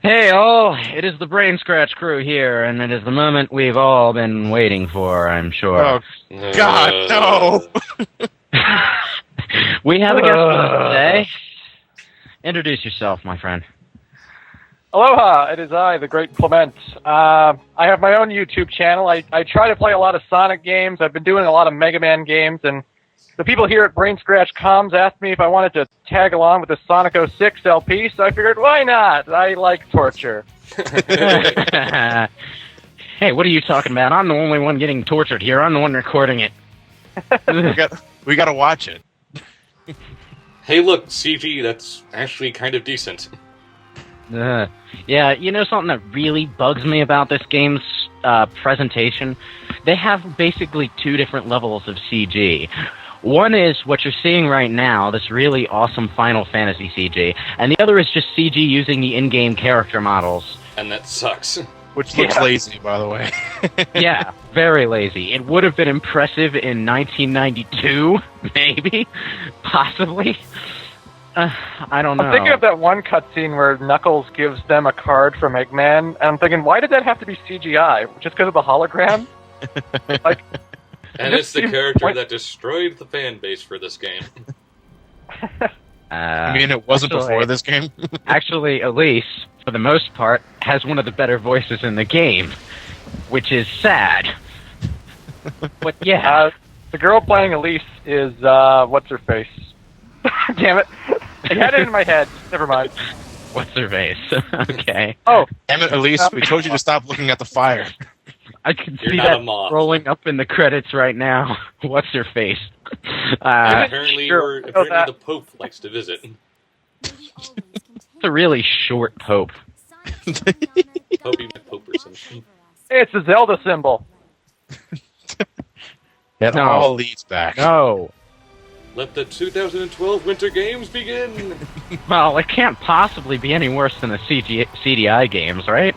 Hey all, it is the Brain Scratch crew here, and it is the moment we've all been waiting for, I'm sure. Oh, God, no! We have a guest with us today. Introduce yourself, my friend. Aloha, it is I, the Great Clement. I have my own YouTube channel. I try to play a lot of Sonic games. I've been doing a lot of Mega Man games, and the people here at Brain Scratch Comms asked me if I wanted to tag along with the Sonic 06 LP, so I figured, why not? I like torture. Hey, what are you talking about? I'm the only one getting tortured here. I'm the one recording it. we gotta watch it. Hey, look, CG, that's actually kind of decent. Yeah, you know something that really bugs me about this game's presentation? They have basically two different levels of CG. One is what you're seeing right now, this really awesome Final Fantasy CG, and the other is just CG using the in-game character models. And that sucks. Which looks lazy, by the way. Yeah, very lazy. It would have been impressive in 1992, maybe, possibly. I don't know. I'm thinking of that one cutscene where Knuckles gives them a card from Eggman, and I'm thinking, why did that have to be CGI? Just because of the hologram? Like, and it's the character that destroyed the fan base for this game. I mean, it wasn't before this game? Actually, Elise, for the most part, has one of the better voices in the game, which is sad. But yeah. The girl playing Elise is, what's-her-face? Damn it. I had it in my head. Never mind. What's her face? Okay. Oh. Damn it, Elise, we told you to stop looking at the fire. I can see that rolling up in the credits right now. What's her face? Apparently the Pope likes to visit. It's a really short Pope. Popey McPoperson. It's a Zelda symbol. It all leads back. No. Let the 2012 Winter Games begin! Well, it can't possibly be any worse than the CDI games, right?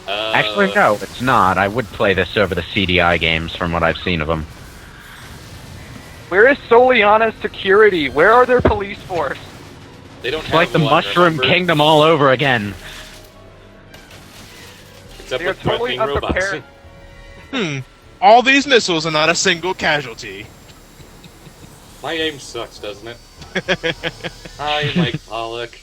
Actually, no, it's not. I would play this over the CDI games from what I've seen of them. Where is Soliana's security? Where are their police force? They don't It's have like the one, Mushroom remember? Kingdom all over again. Except They're with totally talking robots. unprepared. All these missiles and not a single casualty. My aim sucks, doesn't it? Hi, Mike Pollock.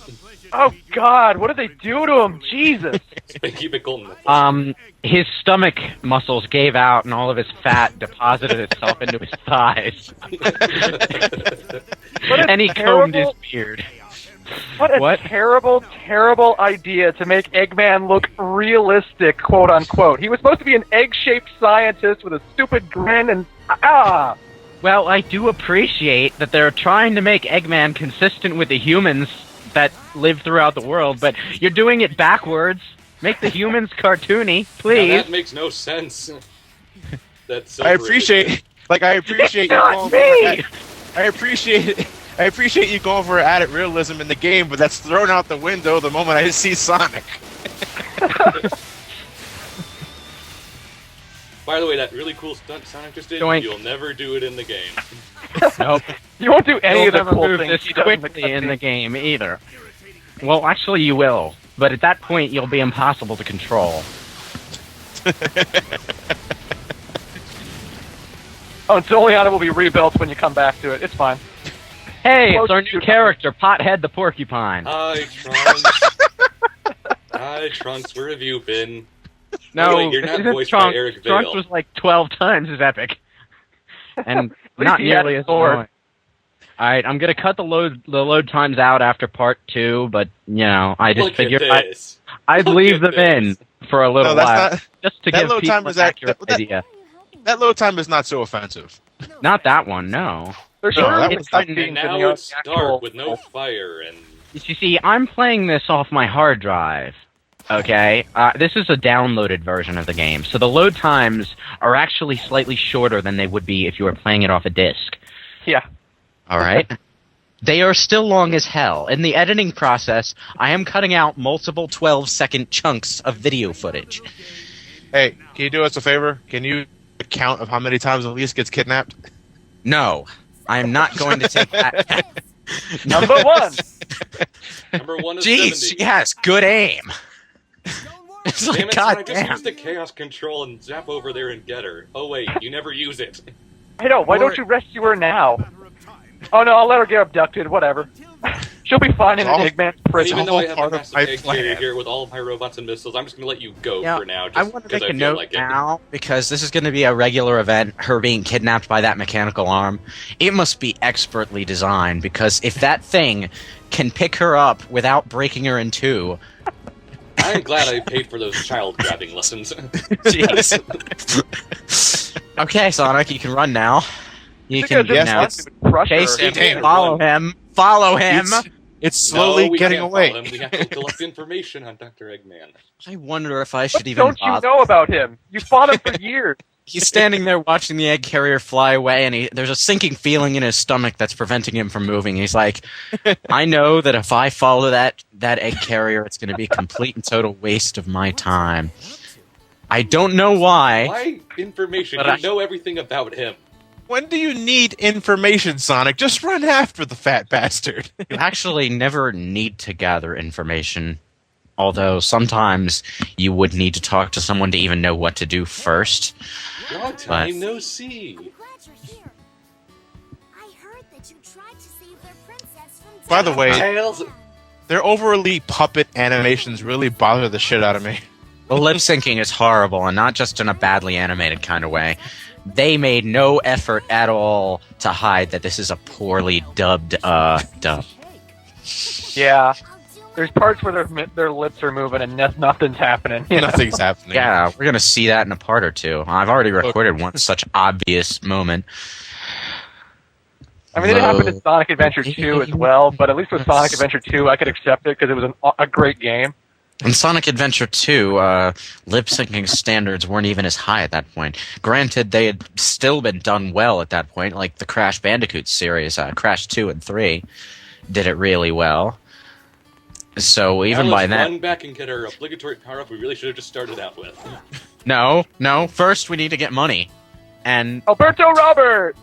Oh God, what did they do to him? Jesus! Spanky McGolden. His stomach muscles gave out and all of his fat deposited itself into his thighs. And he combed his beard. What a terrible, terrible idea to make Eggman look realistic, quote unquote. He was supposed to be an egg-shaped scientist with a stupid grin and Well, I do appreciate that they're trying to make Eggman consistent with the humans that live throughout the world, but you're doing it backwards. Make the humans cartoony, please. Now that makes no sense. That's so I appreciate you going for added realism in the game, but that's thrown out the window the moment I see Sonic. By the way, that really cool stunt Sonic just did, Doink. you'll never do it in the game. Nope. you won't do any You'll of the never cool move things this he does in the quickly in the cutscene. game either. Well, actually, you will. But at that point, you'll be impossible to control. Oh, and Soliana will be rebuilt when you come back to it. It's fine. Hey, Close it's our to new it. character, Pothead the Porcupine. Hi, Trunks. Hi, Trunks, where have you been? No, wait, you're not isn't voiced by Trunks. Eric Vale. Trunks was like 12 times as epic. And not he had nearly a as sword. annoying. Alright, I'm gonna cut the load times out after part 2, but, you know, I just Look figured at this. I'd Look leave at them in this. for a little No, that's while. not- Just to that give load people time is an accurate that- idea. That load time is not so offensive. Not that one, no. They're No, sure that it's was- cutscenes And in now the it's actual- dark with no fire and... You see, I'm playing this off my hard drive. Okay? This is a downloaded version of the game, so the load times are actually slightly shorter than they would be if you were playing it off a disc. Yeah. Alright? They are still long as hell. In the editing process, I am cutting out multiple 12-second chunks of video footage. Hey, can you do us a favor? Can you count of how many times Elise gets kidnapped? No, I am not going to take that. Number one. Number one is Jeez, 70. she has good aim. It's Damn like, it, god Sonic, just damn. use the Chaos Control and zap over there and get her. Oh wait, you never use it. I know, why don't you rescue her now? Oh no, I'll let her get abducted, whatever. She'll be fine in an Eggman And prison. even though I have a part of massive my egg carrier plan. here with all of my robots and missiles, I'm just gonna let you go Yeah, for now, I just want to because make I a feel note like it. now, because this is going to be a regular event, her being kidnapped by that mechanical arm. It must be expertly designed, because if that thing can pick her up without breaking her in two... I'm glad I paid for those child grabbing lessons. Jeez. Okay, Sonic, you can run now. You can now. Chase him. Damn. Follow him. Follow him. It's slowly No, we getting can't away. follow him. We have to collect information on Dr. Eggman. I wonder if I should What even don't you bother. know about him? You fought him for years. He's standing there watching the egg carrier fly away, and there's a sinking feeling in his stomach that's preventing him from moving. He's like, I know that if I follow that egg carrier, it's going to be a complete and total waste of my time. I don't know why. Why information? But You know everything about him. When do you need information, Sonic? Just run after the fat bastard. You actually never need to gather information, although sometimes you would need to talk to someone to even know what to do first. Long time no see. I'm glad you're here. I heard that you tried to save their princess from By the way, Tails. their overly puppet animations really bother the shit out of me. The lip syncing is horrible, and not just in a badly animated kind of way. They made no effort at all to hide that this is a poorly dubbed dub. Yeah. There's parts where their lips are moving and nothing's happening. You know? Nothing's happening. Yeah, we're gonna see that in a part or two. I've already recorded one such obvious moment. I mean, it happened in Sonic Adventure 2 as well, but at least with Sonic Adventure 2, I could accept it because it was a great game. In Sonic Adventure 2, lip syncing standards weren't even as high at that point. Granted, they had still been done well at that point, like the Crash Bandicoot series, Crash 2 and 3 did it really well. So even Now by let's that... run back and get our obligatory power-up we really should have just started out with. No, first we need to get money. And Alberto Robert!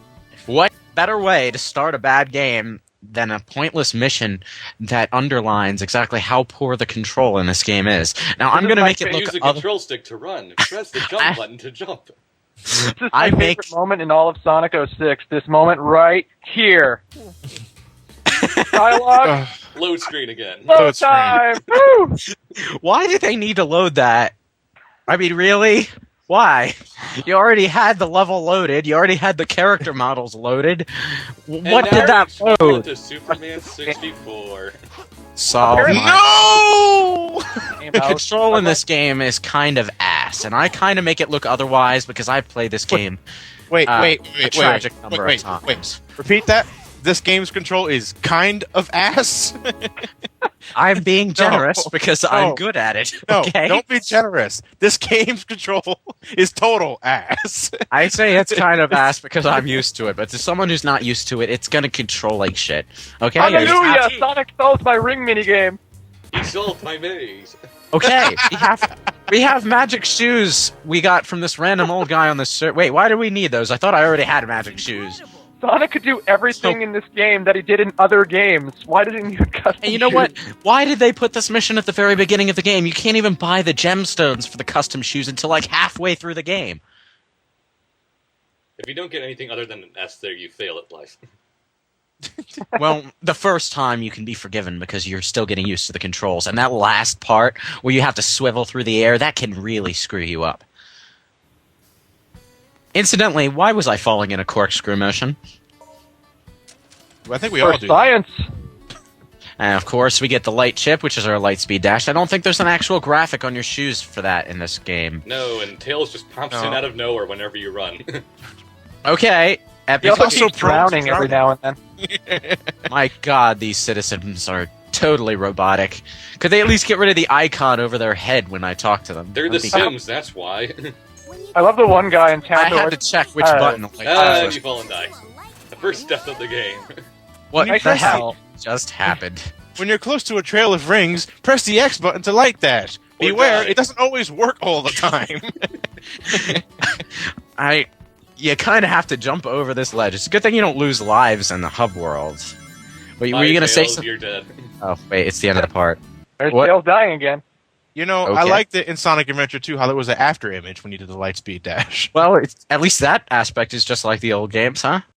what better way to start a bad game than a pointless mission that underlines exactly how poor the control in this game is. Now, I'm going to make it Use look... the control stick to run. Press the jump button to jump. This is I my make- favorite moment in all of Sonic 06. This moment right here. Dialogue. Ugh. Load screen again. Load time! Woo! Why did they need to load that? I mean, really? Why? You already had the level loaded. You already had the character models loaded. And What now did that we're load? to Superman 64. Solve Apparently- my... No! Game The out. control in this game is kind of ass, and I kind of make it look otherwise because I've played this game Wait, a tragic number wait, of times. wait. Repeat that. This game's control is kind of ass. I'm being generous because I'm no. good at it. No, Okay? don't be generous. This game's control is total ass. I say it's kind of ass because I'm used to it, but to someone who's not used to it, it's gonna control like shit. Okay? Hallelujah! Sonic solves my ring minigame. He solved my maze. Okay, we have magic shoes we got from this random old guy on the Wait, why do we need those? I thought I already had magic shoes. Sonic could do everything in this game that he did in other games. Why did he need custom And you know shoes? what? Why did they put this mission at the very beginning of the game? You can't even buy the gemstones for the custom shoes until like halfway through the game. If you don't get anything other than an S there, you fail at life. Well, the first time you can be forgiven because you're still getting used to the controls. And that last part where you have to swivel through the air, that can really screw you up. Incidentally, why was I falling in a corkscrew motion? I think we For all do. science. And of course, we get the light chip, which is our Lightspeed dash. I don't think there's an actual graphic on your shoes for that in this game. No, and Tails just pops in out of nowhere whenever you run. Okay, He epic. also also keeps drowning every now and then. My god, these citizens are totally robotic. Could they at least get rid of the icon over their head when I talk to them? They're the That'd be- Sims, that's why. I love the one guy in town. I that had to works- check which Uh, button. Like, And you fall and die. The first death of the game. what you the press hell just happened? When you're close to a trail of rings, press the X button to light dash. Or Beware, die. it doesn't always work all the time. You kind of have to jump over this ledge. It's a good thing you don't lose lives in the hub world. Were you Bye, gonna say Tails, something? you're dead. Oh wait, it's the end of the part. There's What? Tails dying again. You know, I Okay. liked it in Sonic Adventure 2 how there was an after image when you did the Lightspeed dash. Well, at least that aspect is just like the old games, huh?